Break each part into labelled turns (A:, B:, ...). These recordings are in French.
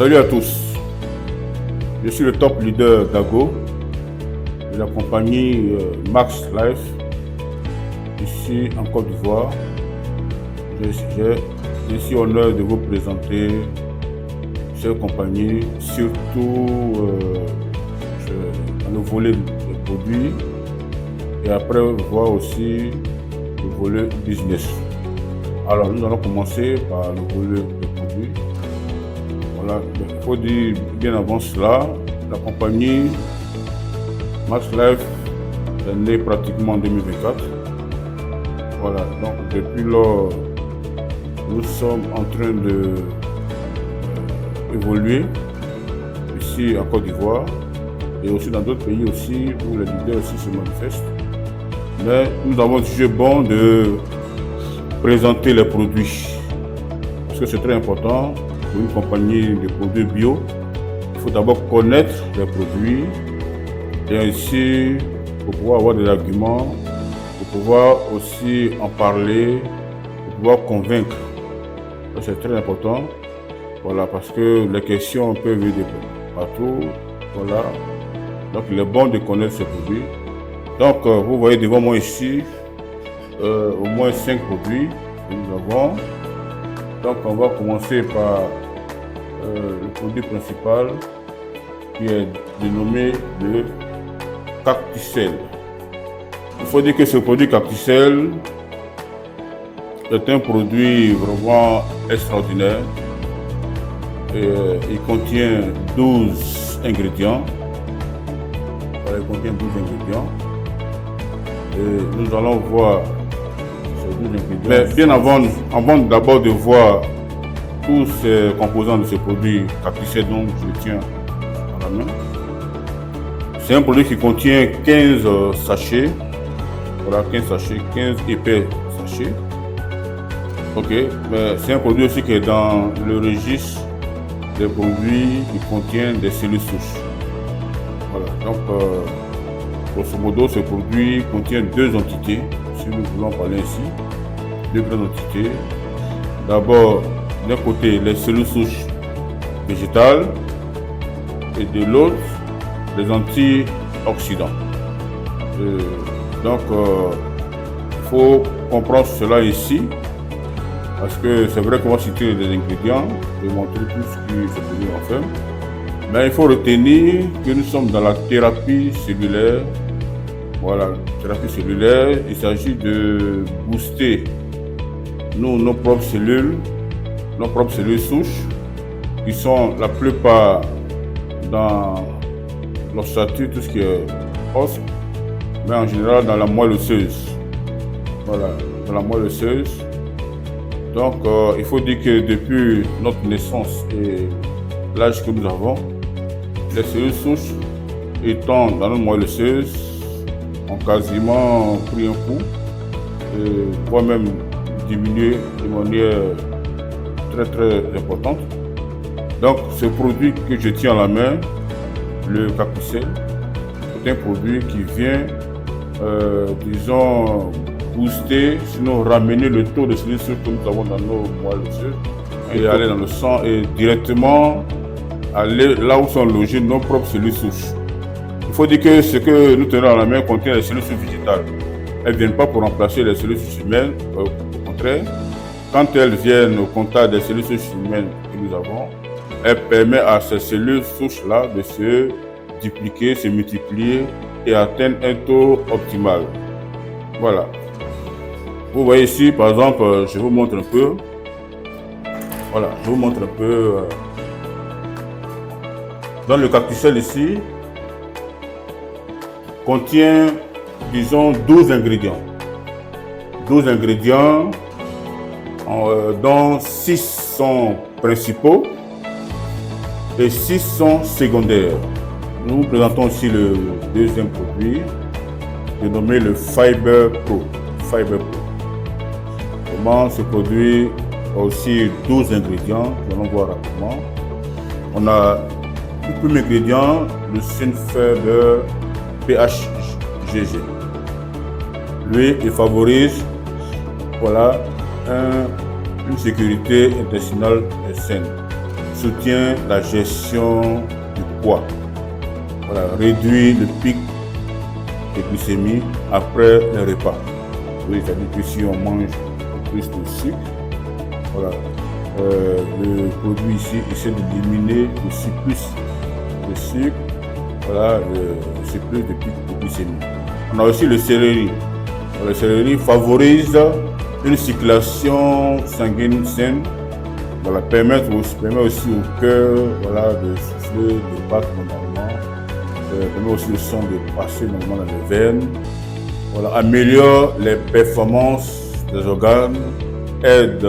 A: Salut à tous, je suis le top leader d'Ago de la compagnie Max Life ici en Côte d'Ivoire. J'ai ici l'honneur de vous présenter cette compagnie, surtout dans le volet des produits et après voir aussi le volet business. Alors nous allons commencer par le volet des produits. Voilà, il faut dire bien avant cela, la compagnie Max Life est née pratiquement en 2024. Voilà, donc depuis lors, nous sommes en train de évoluer ici en Côte d'Ivoire et aussi dans d'autres pays aussi où les leaders aussi se manifestent. Mais nous avons jugé bon de présenter les produits parce que c'est très important pour une compagnie de produits bio. Il faut d'abord connaître les produits et ainsi pour pouvoir avoir des arguments, pour pouvoir aussi en parler, pour pouvoir convaincre. C'est très important, voilà, parce que les questions peuvent venir de partout, voilà. Donc il est bon de connaître ces produits. Donc vous voyez devant moi ici au moins 5 produits que nous avons. Donc on va commencer par le produit principal qui est dénommé le Cacticel. Il faut dire que ce produit Cacticel est un produit vraiment extraordinaire. Il contient 12 ingrédients. Voilà, il contient 12 ingrédients. Et nous allons voir ces 12 ingrédients. Mais bien avant d'abord de voir tous ces composants de ce produit Cacticel dont je tiens à la main. C'est un produit qui contient 15 sachets. Voilà, 15 sachets, 15 épais sachets. Ok, mais c'est un produit aussi qui est dans le registre des produits qui contiennent des cellules souches. Voilà, donc grosso modo, ce produit contient deux entités, si nous voulons parler ainsi, deux grandes entités. D'abord, d'un côté, les cellules souches végétales et de l'autre, les antioxydants. Donc, il faut comprendre cela ici. Parce que c'est vrai qu'on va citer des ingrédients et montrer tout ce qui se produit en fait. Mais il faut retenir que nous sommes dans la thérapie cellulaire. Voilà, thérapie cellulaire. Il s'agit de booster nos propres cellules souches, qui sont la plupart dans l'ossature, tout ce qui est os, mais en général dans la moelle osseuse. Voilà, dans la moelle osseuse. Donc, il faut dire que depuis notre naissance et l'âge que nous avons, les cellules souches étant dans notre moelle osseuse ont quasiment pris un coup et voire même diminué de manière très très importante. Donc, ce produit que je tiens à la main, le Cacticel, est un produit qui vient, disons, booster, sinon ramener le taux de cellules souches que nous avons dans nos moelles osseuses et aller dans le sang et directement aller là où sont logées nos propres cellules souches. Il faut dire que ce que nous tenons dans la main contient les cellules souches végétales. Elles ne viennent pas pour remplacer les cellules souches humaines, au contraire. Quand elles viennent au contact des cellules souches humaines que nous avons, elles permettent à ces cellules souches-là de se dupliquer, se multiplier et atteindre un taux optimal. Voilà. Vous voyez ici, par exemple, je vous montre un peu. Voilà, je vous montre un peu. Dans le Cacticel ici, contient, disons, 12 ingrédients. 12 ingrédients, dont 6 sont principaux et 6 sont secondaires. Nous vous présentons aussi le deuxième produit, dénommé le Fiber Pro. Fiber Pro. Ce produit a aussi 12 ingrédients, nous allons voir rapidement. On a le premier ingrédient, le Synfiber PHGG. Lui, il favorise, voilà, une sécurité intestinale saine. soutient la gestion du poids. Voilà, réduit le pic de glycémie après le repas. Oui, c'est-à-dire que si on mange plus de sucre, voilà, le produit ici essaie d'éliminer le surplus de sucre, voilà, le surplus de pic de glycémie. On a aussi le céleri. Le céleri favorise une circulation sanguine saine, voilà, permet aussi au cœur, voilà, de souffler, de battre normalement, permet aussi le sang de passer normalement dans les veines, voilà, améliore les performances des organes, aide,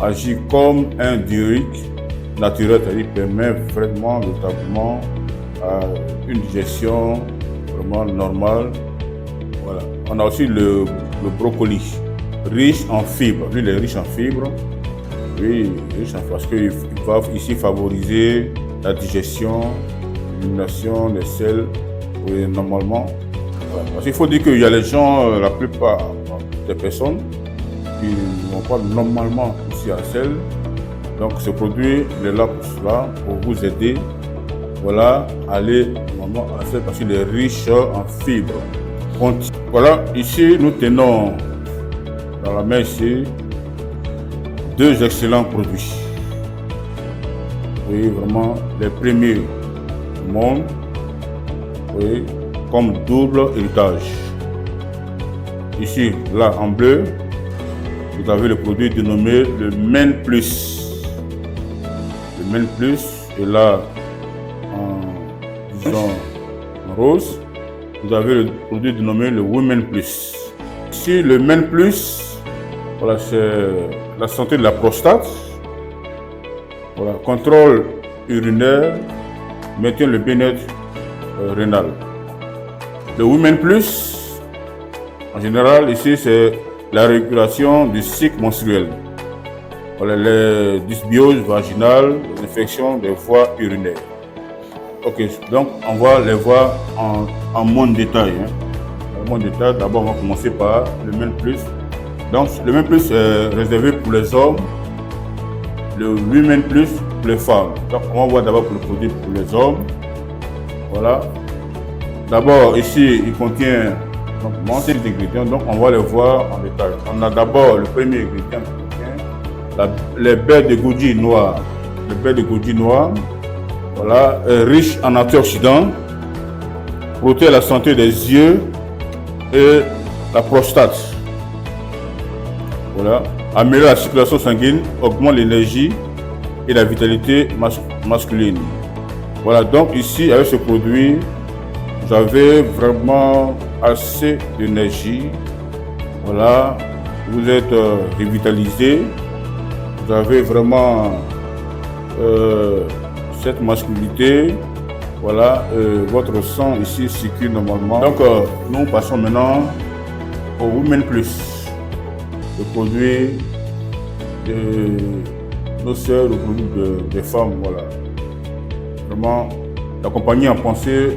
A: agit comme un diurétique naturel, c'est-à-dire permet vraiment véritablement une digestion vraiment normale. Voilà. On a aussi le brocoli, riche en fibres. Lui, il est riche en fibres. Oui, riche en fibres parce qu'il va ici favoriser la digestion, l'élimination des sels. Oui, normalement. Voilà. Parce qu'il faut dire qu'il y a les gens, la plupart des personnes, qui n'ont pas normalement aussi un sel. Donc, ce produit il est là pour cela, pour vous aider. Voilà, à aller normalement à sel parce qu'il est riche en fibres. Voilà, ici nous tenons dans la main ici 2 excellents produits. Oui, vraiment les premiers du monde, oui, comme double héritage. Ici, là en bleu, vous avez le produit dénommé le Men Plus. Le Men Plus, et là en rose, vous avez le produit dénommé le Women Plus. Ici, le Men Plus, voilà, c'est la santé de la prostate, voilà, contrôle urinaire, maintient le bien-être rénal. Le Women Plus, en général, ici, c'est la régulation du cycle menstruel, voilà, les dysbioses vaginales, les infections des voies urinaires. Ok, donc on va les voir en moins de détail. En moins de détail, d'abord on va commencer par le Men Plus. Donc le Men Plus est réservé pour les hommes, le Women Plus pour les femmes. Donc on va voir d'abord pour le produit pour les hommes. Voilà. D'abord ici il contient 6 ingrédients, donc on va les voir en détail. On a d'abord le premier ingrédient qui contient les baies de goji noires. Les baies de goji noires. Voilà, riche en antioxydants, protège la santé des yeux et la prostate. Voilà, améliore la circulation sanguine, augmente l'énergie et la vitalité masculine. Voilà, donc ici avec ce produit, vous avez vraiment assez d'énergie. Voilà, vous êtes revitalisé, vous avez vraiment cette masculinité, voilà, votre sang ici circule normalement. Donc nous passons maintenant au Women Plus, le produit de nos sœurs, le produit des femmes, voilà. Vraiment, la compagnie a pensé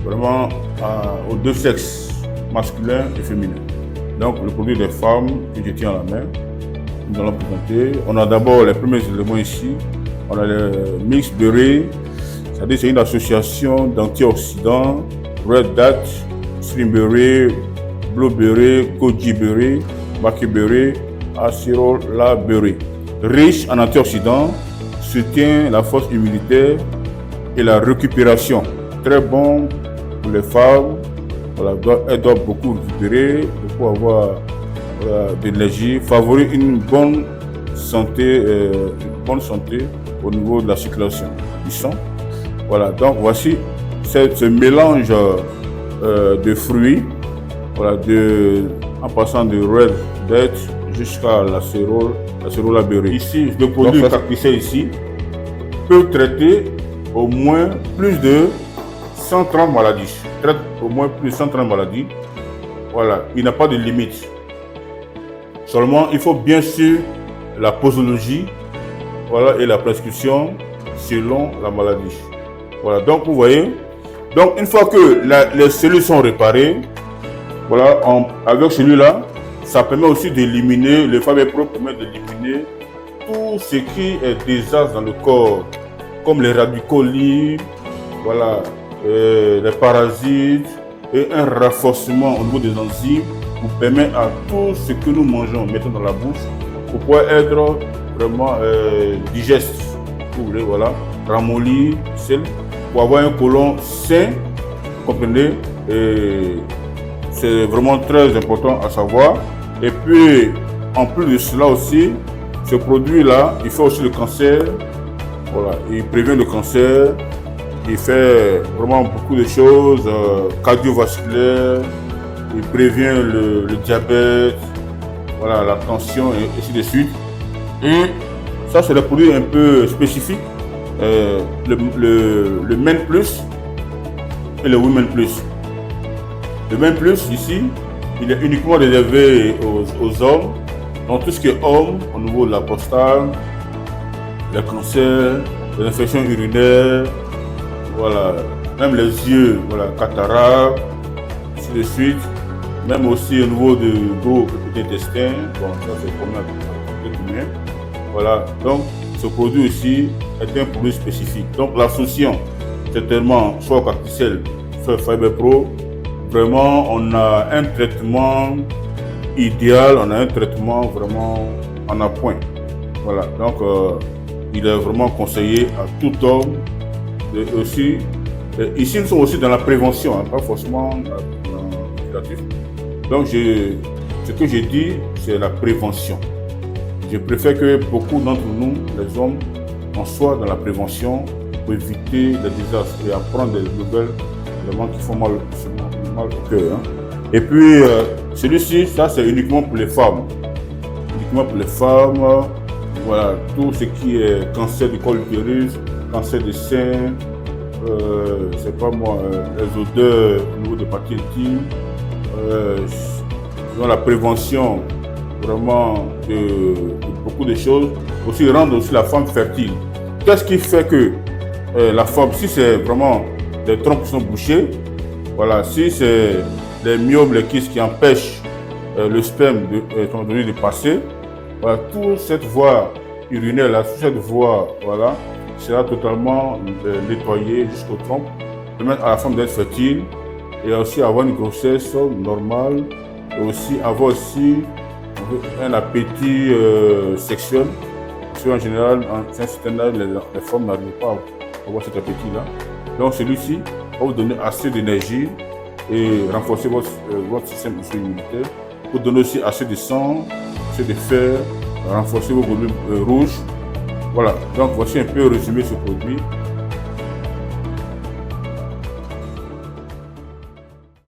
A: vraiment aux 2 sexes, masculin et féminin. Donc le produit des femmes que je tiens à la main, nous allons présenter. On a d'abord les premiers éléments ici. On a le Mix Berry, c'est-à-dire c'est une association d'antioxydants, Red Date, Stringberry, Blueberry, Goji Berry, Maki Berry, Acerola Berry. Riche en antioxydants, soutient la force immunitaire et la récupération. Très bon pour les femmes, voilà, elles doivent beaucoup récupérer, beaucoup avoir d'énergie, favorise une bonne santé au niveau de la circulation du sang. Voilà, donc voici ce mélange de fruits, voilà, en passant de Red Date jusqu'à la Acerola Berry. Ici, le produit caractérisé ici peut traiter au moins plus de 130 maladies. Traite au moins plus de 130 maladies. Voilà, il n'a pas de limite. Seulement, il faut bien sûr la posologie, voilà, et la prescription selon la maladie. Voilà, donc vous voyez, donc une fois que les cellules sont réparées, voilà, avec celui-là, ça permet aussi d'éliminer, le Faber Pro permet d'éliminer tout ce qui est désastre dans le corps, comme les radicaux libres, voilà, les parasites, et un renforcement au niveau des enzymes pour permettre à tout ce que nous mangeons, mettons dans la bouche, pour pouvoir être vraiment digeste, vous voulez, voilà, ramolli, pour avoir un côlon sain, vous comprenez, et c'est vraiment très important à savoir. Et puis, en plus de cela aussi, ce produit-là, il fait aussi le cancer, voilà, il prévient le cancer, il fait vraiment beaucoup de choses, cardiovasculaires, il prévient le diabète, voilà, la tension et ainsi de suite. Et ça, c'est des produits un peu spécifiques, le Men Plus et le Women Plus. Le Men Plus, ici, il est uniquement réservé aux hommes, donc tout ce qui est homme, au niveau de la prostate, les cancers, les infections urinaires, voilà, même les yeux, voilà, cataracte, ainsi de suite, même aussi au niveau du gros petit intestin, bon, ça c'est commun à tout humain. Voilà, donc ce produit aussi est un produit spécifique. Donc l'associant certainement soit Carticel, soit Fiber Pro, vraiment on a un traitement idéal, on a un traitement vraiment en appoint. Voilà, donc il est vraiment conseillé à tout homme. Et aussi, ici nous sommes aussi dans la prévention, hein, pas forcément dans l'éducatif. Donc ce que j'ai dit, c'est la prévention. Je préfère que beaucoup d'entre nous, les hommes, on soit dans la prévention pour éviter les désastres et apprendre des nouvelles vraiment qui font mal au cœur. Hein. Et puis celui-ci, ça c'est uniquement pour les femmes. Uniquement pour les femmes, voilà, tout ce qui est cancer du col utérus, cancer des seins, c'est pas moi, les odeurs au niveau des parties intimes, dans la prévention vraiment de beaucoup de choses, aussi rendre aussi la femme fertile. Qu'est-ce qui fait que la femme, si c'est vraiment des trompes qui sont bouchées, voilà, si c'est les myopes, les kystes qui empêchent le sperme de passer, voilà, toute cette voie urinaire, là, toute cette voie, voilà, sera totalement nettoyée jusqu'aux trompes, permettre à la femme d'être fertile et aussi avoir une grossesse normale et aussi avoir aussi un appétit sexuel. Parce qu'en général, en un certain âge, les femmes n'arrivent pas à avoir cet appétit-là. Donc celui-ci va vous donner assez d'énergie et renforcer votre système immunitaire pour donner aussi assez de sang, assez de fer, renforcer vos globules rouges. Voilà, donc voici un peu résumé ce produit.